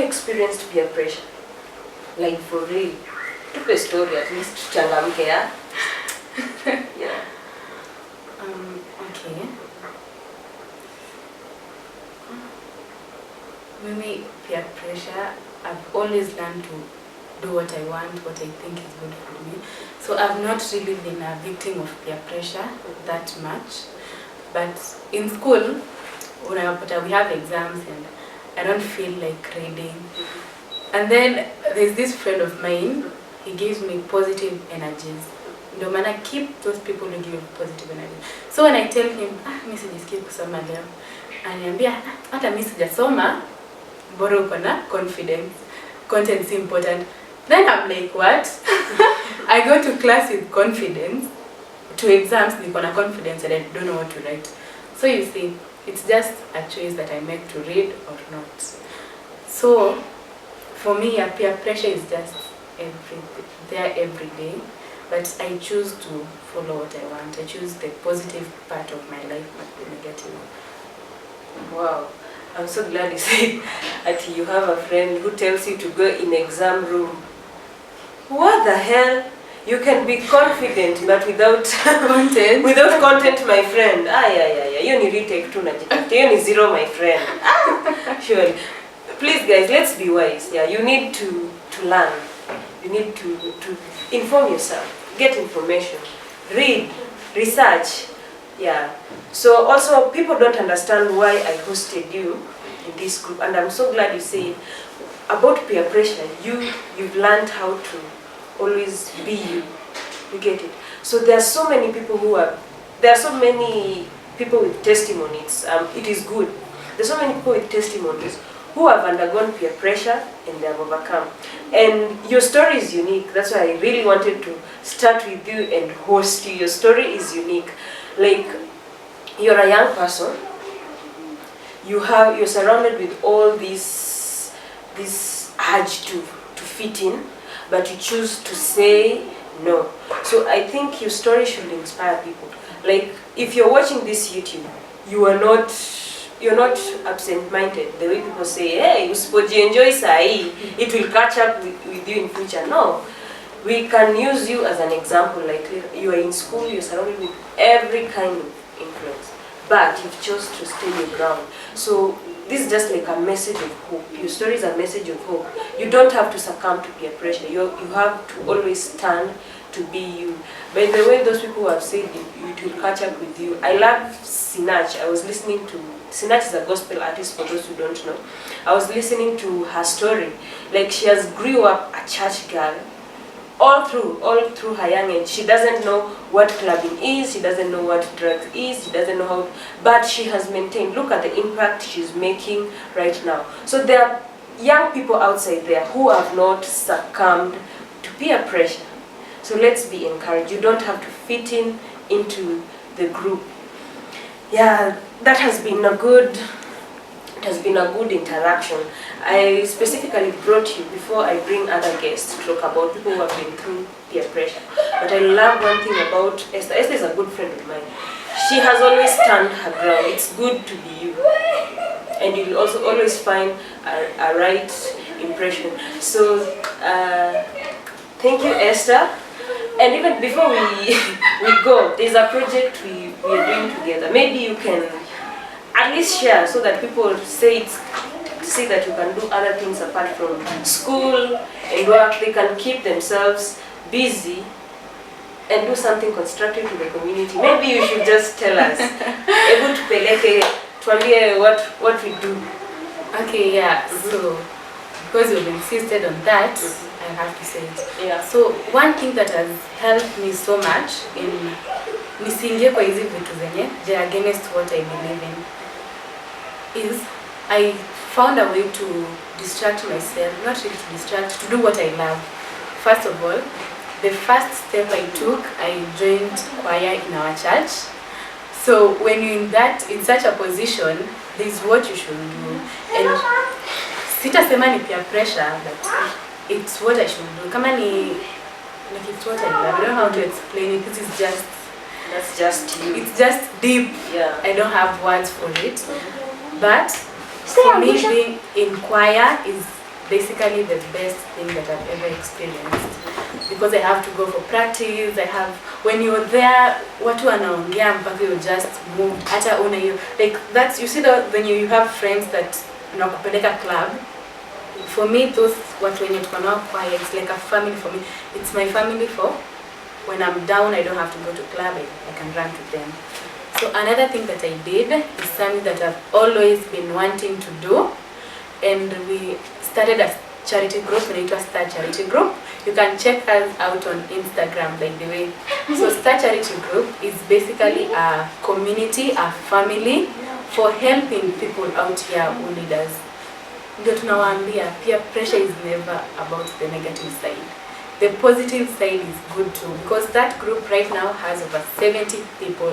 experienced peer pressure? Like for real? Took a story at least changamke, yeah? Yeah. Okay. Maybe peer pressure, I've always learned to do what I want, what I think is good for me. So I've not really been a victim of peer pressure that much. But in school, we have exams and I don't feel like reading. And then there's this friend of mine, he gives me positive energies. No man, I keep those people who give you positive energy. So when I tell him, mimi sijisikii kusoma leo, ananiambia hata mimi sijasoma, bora uko na confidence. Content is important. Then I'm like, what? I go to class with confidence. To exams, niko na confidence and I don't know what to write. So you see, it's just a choice that I make to read or not. So for me, peer pressure is just every day. But I choose to follow what I want. I choose the positive part of my life, not the negative. Wow. I'm so glad you said that you have a friend who tells you to go in exam room. What the hell? You can be confident but without content. Without content, my friend. Yeah. You need retake too. You need zero, my friend. Sure. Please guys, let's be wise. Yeah, you need to learn. You need to inform yourself. Get information. Read. Research. Yeah. So also people don't understand why I hosted you in this group, and I'm so glad you said about peer pressure. You've learned how to always be you. You get it? So there are so many people with testimonies. It is good. There's so many people with testimonies who have undergone peer pressure and they have overcome. And your story is unique. That's why I really wanted to start with you and host you. Your story is unique. Like, you're a young person. You're surrounded with all this urge to fit in, but you choose to say no. So I think your story should inspire people. Like, if you're watching this YouTube, you're not absent-minded. The way people say, hey, enjoy sai, it will catch up with you in future. No. We can use you as an example. Like, you are in school, you're surrounded with every kind of influence, but you've chosen to stay your ground. So this is just like a message of hope. Your story is a message of hope. You don't have to succumb to peer pressure. You have to always stand to be you. By the way, those people who have said it will catch up with you. I love Sinach. I was listening to Sinach is a gospel artist for those who don't know. I was listening to her story. Like, she has grew up a church girl. All through her young age. She doesn't know what clubbing is, she doesn't know what drugs is, she doesn't know how, but she has maintained. Look at the impact she's making right now. So there are young people outside there who have not succumbed to peer pressure. So let's be encouraged. You don't have to fit into the group. Yeah, that has been a good interaction. I specifically brought you before I bring other guests to talk about people who have been through peer pressure. But I love one thing about Esther. Esther is a good friend of mine. She has always stand her ground. It's good to be you. And you'll also always find a right impression. So, thank you, Esther. And even before we go, there's a project we are doing together. Maybe you can at least share so that people see that you can do other things apart from school and work. They can keep themselves busy and do something constructive to the community. Maybe you should just tell us. Able to peleke, tuambie what we do. Okay, yeah. So because you've insisted on that, I have to say it. Yeah. So one thing that has helped me so much in nisingie kwa hizi vitu zenye they are against what I believe in is I found a way to distract myself, not really to distract, to do what I love. First of all, the first step I took, I joined choir in our church. So when you're in such a position, this is what you should do. And sitasema ni peer pressure, but it's what I should do. Kama ni, like, it's what I love. I don't know how to explain it. This is just, that's just you. It's just deep. Yeah. I don't have words for it. But for me, being in choir is basically the best thing that I've ever experienced, because I have to go for practice. When you're there, watu wanaongea mpaka you just moved. Hata una you like that's, you see that when you have friends that nakupeleka club. For me, those watu wenye tuko nao quiet, it's like a family for me. It's my family for when I'm down, I don't have to go to club, I can run to them. So another thing that I did is something that I've always been wanting to do, and we started a charity group, inaitwa Star Charity Group. You can check us out on Instagram, by the way. So Star Charity Group is basically a community, a family for helping people out here who need us. Ndio tunawaambia, peer pressure is never about the negative side. The positive side is good too, because that group right now has over 70 people.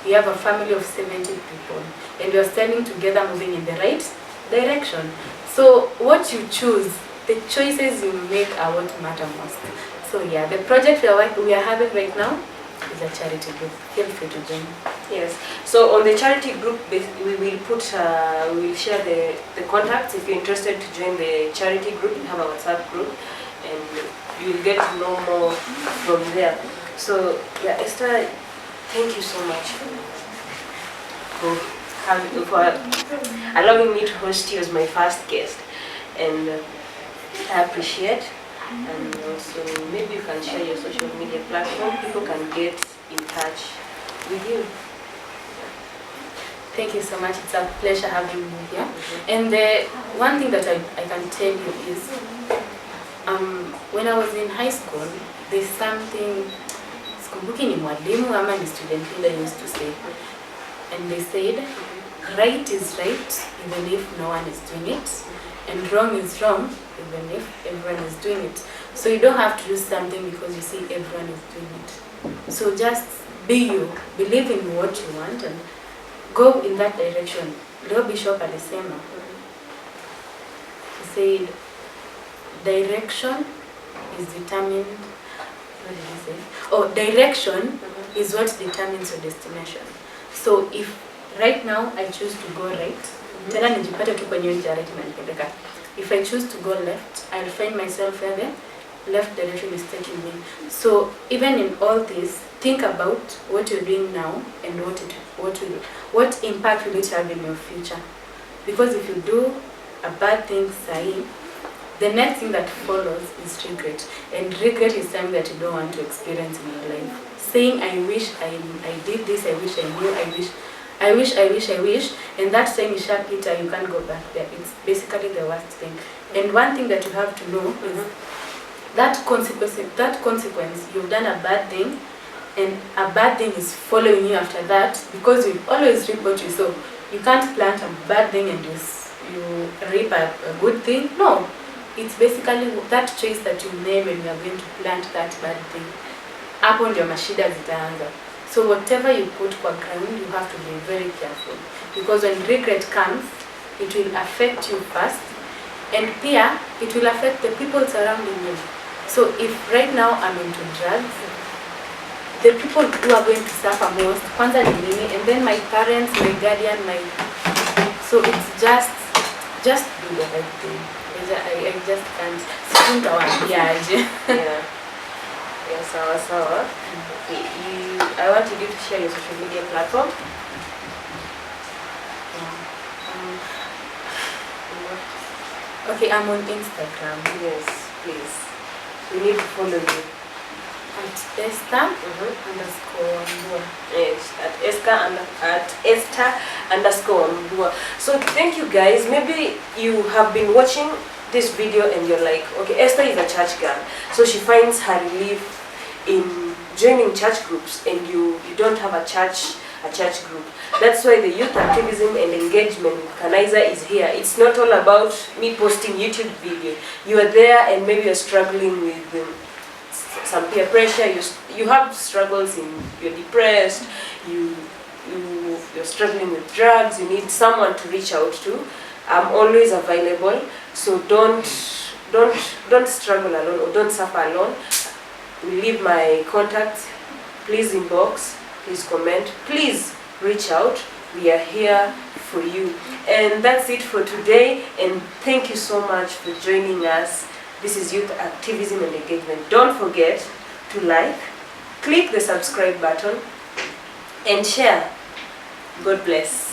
We have a family of 70 people, and we are standing together, moving in the right direction. So what you choose, the choices you make are what matter most. So yeah, the project we are having right now is a charity group. Feel free to join. Yes. So on the charity group, we will put, we will share the contacts. If you're interested to join the charity group, we have a WhatsApp group, and you will get to know more from there. So yeah, Esther, thank you so much for allowing me to host you as my first guest, and I appreciate. And also maybe you can share your social media platform. People can get in touch with you. Thank you so much. It's a pleasure having you here. And the one thing that I can tell you is, when I was in high school, there's something, sikumbuki ni mwalimu ama ni student leader used to say, and they said, right is right even if no one is doing it, and wrong is wrong even if everyone is doing it. So you don't have to do something because you see everyone is doing it. So just be you, believe in what you want, and go in that direction. Leo Bishop alisema, he said, direction is determined, what did he say? Oh, direction is what determines your destination. So if right now I choose to go right, tena nijipate tu kwenye njia right inanipeleka. If I choose to go left, I'll find myself where the left direction is taking me. So even in all this, think about what you're doing now and what impact will it have in your future. Because if you do a bad thing, say, the next thing that follows is regret. And regret is something that you don't want to experience in your life. Saying, I wish I did this, I wish I knew, I wish, and that time is sharp later, you can't go back there. It's basically the worst thing. And one thing that you have to know is that consequence, you've done a bad thing, and a bad thing is following you after that, because you always reap what you sow. You can't plant a bad thing and you reap a good thing. No, it's basically that choice that you made when you are going to plant that bad thing. Hapo ndio mashida zitaanza. So whatever you put kwa ground, you have to be very careful, because when regret comes, it will affect you first, and pia it will affect the people surrounding you. So if right now I'm into drugs, the people who are going to suffer most, kwanza ni mimi, and then my parents, my guardian, so it's just do the right thing. I just can't. Yeah. Yeah, sawa. Okay, I want you to share your social media platform. Okay, I'm on Instagram. Yes, please. We need to follow you. At Ester _Wambua. Yes, at Ester _Wambua. So thank you guys. Maybe you have been watching this video and you're like, okay, Esther is a church girl, so she finds her relief in joining church groups, and you don't have a church group. That's why the youth activism and engagement with Kanaiza is here. It's not all about me posting YouTube video. You are there, and maybe you're struggling with some peer pressure. You have struggles you're depressed, you're struggling with drugs, you need someone to reach out to. I'm always available, so don't struggle alone, or don't suffer alone. We leave my contacts. Please inbox, please comment, please reach out. We are here for you. And that's it for today, and thank you so much for joining us. This is Youth Activism and Engagement. Don't forget to like, click the subscribe button, and share. God bless.